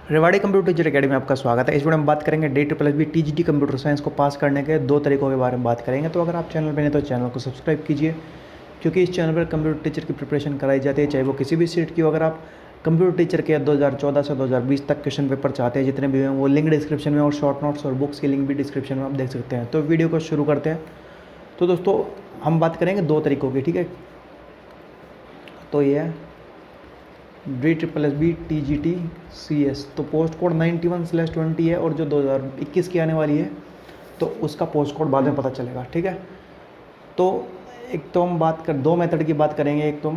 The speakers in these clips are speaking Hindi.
रेवाड़ी कंप्यूटर टीचर एकेडमी में आपका स्वागत है। इस वीडियो में बात करेंगे DSSB TGT कंप्यूटर साइंस को पास करने के 2 तरीकों के बारे में बात करेंगे। तो अगर आप चैनल पर हैं तो चैनल को सब्सक्राइब कीजिए, क्योंकि इस चैनल पर कंप्यूटर टीचर की प्रिपरेशन कराई जाती है, चाहे वो किसी भी सीट की हो। अगर आप कंप्यूटर टीचर के 2014 से 2020 तक क्वेश्चन पेपर चाहते हैं, जितने भी हैं वो लिंक डिस्क्रिप्शन में, और शॉर्ट नोट्स और बुक्स की लिंक भी डिस्क्रिप्शन में आप देख सकते हैं। तो वीडियो को शुरू करते हैं। तो दोस्तों हम बात करेंगे 2 तरीकों की, ठीक है। तो ये है DSSB TGT CS। तो पोस्ट कोड 91/20 है, और जो 2021 की आने वाली है तो उसका पोस्ट कोड बाद में पता चलेगा, ठीक है। तो एक तो हम बात कर 2 मेथड की बात करेंगे, एक तो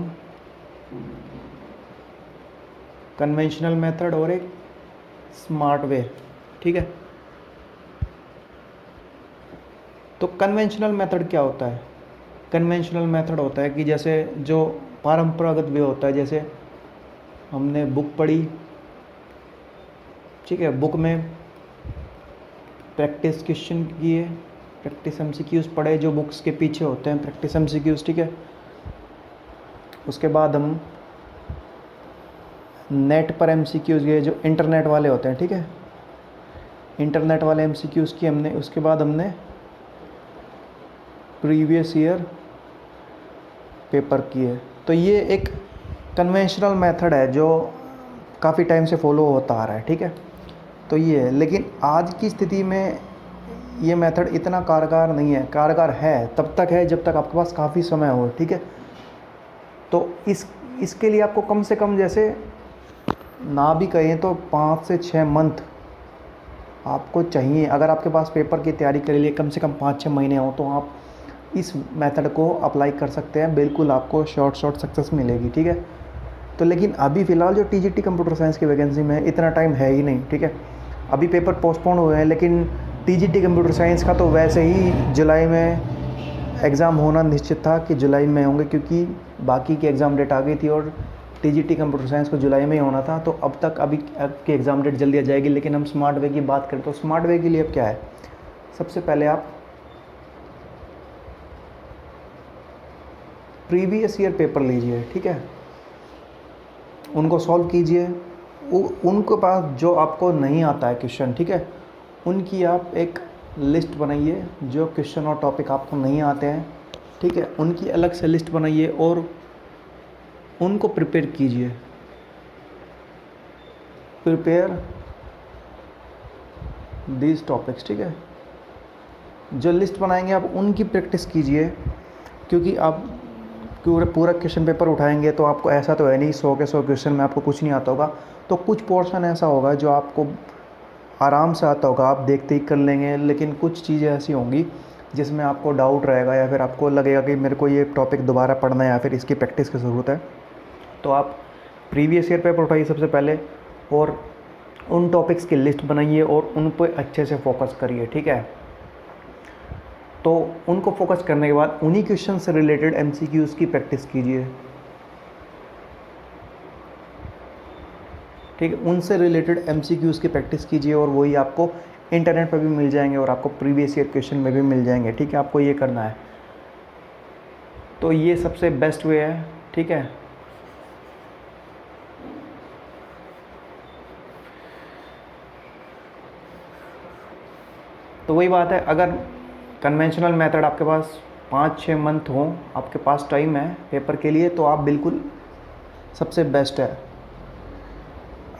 कन्वेंशनल मेथड और एक स्मार्ट वे, ठीक है। तो कन्वेंशनल मेथड क्या होता है? कन्वेंशनल मेथड होता है कि जैसे जो परंपरागत वे होता है, जैसे हमने बुक पढ़ी, ठीक है, बुक में प्रैक्टिस क्वेश्चन किए, प्रैक्टिस MCQs पढ़े जो बुक्स के पीछे होते हैं, प्रैक्टिस MCQs, ठीक है। उसके बाद हम नेट पर MCQs गए जो इंटरनेट वाले होते हैं, ठीक है, इंटरनेट वाले MCQs की हमने। उसके बाद हमने प्रीवियस ईयर पेपर किए। तो ये एक कन्वेंशनल मेथड है जो काफ़ी टाइम से फॉलो होता आ रहा है, ठीक है। तो ये है, लेकिन आज की स्थिति में ये मेथड इतना कारगर नहीं है। कारगर है तब तक है जब तक आपके पास काफ़ी समय हो, ठीक है। तो इसके लिए आपको कम से कम, जैसे ना भी कहें तो 5 से 6 मंथ आपको चाहिए। अगर आपके पास पेपर की तैयारी के लिए कम से कम 5-6 महीने हो तो आप इस मेथड को अप्लाई कर सकते हैं। बिल्कुल आपको शॉर्ट सक्सेस मिलेगी, ठीक है। तो लेकिन अभी फ़िलहाल जो TGT कंप्यूटर साइंस की वैकेंसी में इतना टाइम है ही नहीं, ठीक है। अभी पेपर पोस्टपोन हुए हैं, लेकिन TGT कंप्यूटर साइंस का तो वैसे ही जुलाई में एग्ज़ाम होना निश्चित था कि जुलाई में होंगे, क्योंकि बाकी की एग्ज़ाम डेट आ गई थी और TGT कंप्यूटर साइंस को जुलाई में ही होना था। तो अब तक अभी की एग्ज़ाम डेट जल्दी आ जाएगी। लेकिन हम स्मार्ट वे की बात करें तो स्मार्ट वे के लिए अब क्या है, सबसे पहले आप प्रीवियस ईयर पेपर लीजिए, ठीक है, उनको सॉल्व कीजिए। उनके पास जो आपको नहीं आता है क्वेश्चन, ठीक है, उनकी आप एक लिस्ट बनाइए। जो क्वेश्चन और टॉपिक आपको नहीं आते हैं, ठीक है, उनकी अलग से लिस्ट बनाइए और उनको प्रिपेयर कीजिए। प्रिपेयर दीज टॉपिक्स, ठीक है। जो लिस्ट बनाएंगे आप उनकी प्रैक्टिस कीजिए, क्योंकि आप पूरा क्वेश्चन पेपर उठाएंगे तो आपको ऐसा तो है नहीं 100 के 100 क्वेश्चन में आपको कुछ नहीं आता होगा। तो कुछ पोर्शन ऐसा होगा जो आपको आराम से आता होगा, आप देखते ही कर लेंगे। लेकिन कुछ चीज़ें ऐसी होंगी जिसमें आपको डाउट रहेगा, या फिर आपको लगेगा कि मेरे को ये टॉपिक दोबारा पढ़ना है या फिर इसकी प्रैक्टिस की ज़रूरत है। तो आप प्रीवियस ईयर पेपर उठाइए सबसे पहले, और उन टॉपिक्स की लिस्ट बनाइए और उन पर अच्छे से फोकस करिए, ठीक है। तो उनको फोकस करने के बाद उन्हीं क्वेश्चन से रिलेटेड MCQs की प्रैक्टिस कीजिए, ठीक है। उनसे रिलेटेड MCQs की प्रैक्टिस कीजिए, और वही आपको इंटरनेट पर भी मिल जाएंगे और आपको प्रीवियस ईयर क्वेश्चन में भी मिल जाएंगे, ठीक है। आपको ये करना है। तो ये सबसे बेस्ट वे है, ठीक है। तो वही बात है, अगर कन्वेंशनल मेथड आपके पास 5-6 मंथ हो, आपके पास टाइम है पेपर के लिए, तो आप बिल्कुल सबसे बेस्ट है।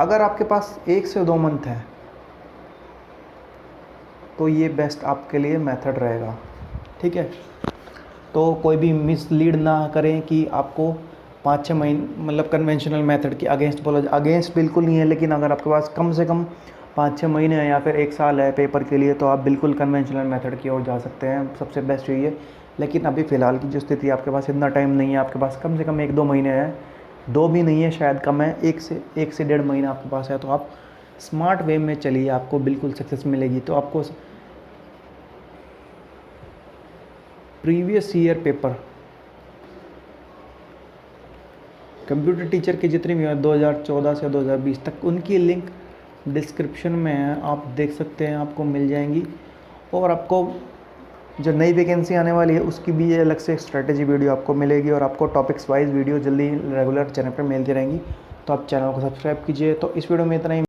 अगर आपके पास 1 से 2 मंथ है तो ये बेस्ट आपके लिए मेथड रहेगा, ठीक है। तो कोई भी मिसलीड ना करें कि आपको 5-6 महीने, मतलब कन्वेंशनल मेथड की अगेंस्ट बोला। अगेंस्ट बिल्कुल नहीं है, लेकिन अगर आपके पास कम से कम 5-6 महीने हैं या फिर 1 साल है पेपर के लिए, तो आप बिल्कुल कन्वेंशनल मेथड की ओर जा सकते हैं। सबसे बेस्ट यही है। लेकिन अभी फ़िलहाल की जो स्थिति, आपके पास इतना टाइम नहीं है, आपके पास कम से कम 1-2 महीने हैं, 2 भी नहीं है, शायद कम है, 1 से 1.5 महीना आपके पास है। तो आप स्मार्ट वे में चलिए, आपको बिल्कुल सक्सेस मिलेगी। तो आपको previous year paper computer teacher के जितने भी हैं 2014 से 2020 तक, उनकी लिंक डिस्क्रिप्शन में है, आप देख सकते हैं, आपको मिल जाएंगी। और आपको जो नई वैकेंसी आने वाली है उसकी भी अलग से स्ट्रेटेजी वीडियो आपको मिलेगी, और आपको टॉपिक्स वाइज वीडियो जल्दी रेगुलर चैनल पर मिलती रहेंगी। तो आप चैनल को सब्सक्राइब कीजिए। तो इस वीडियो में इतना ही।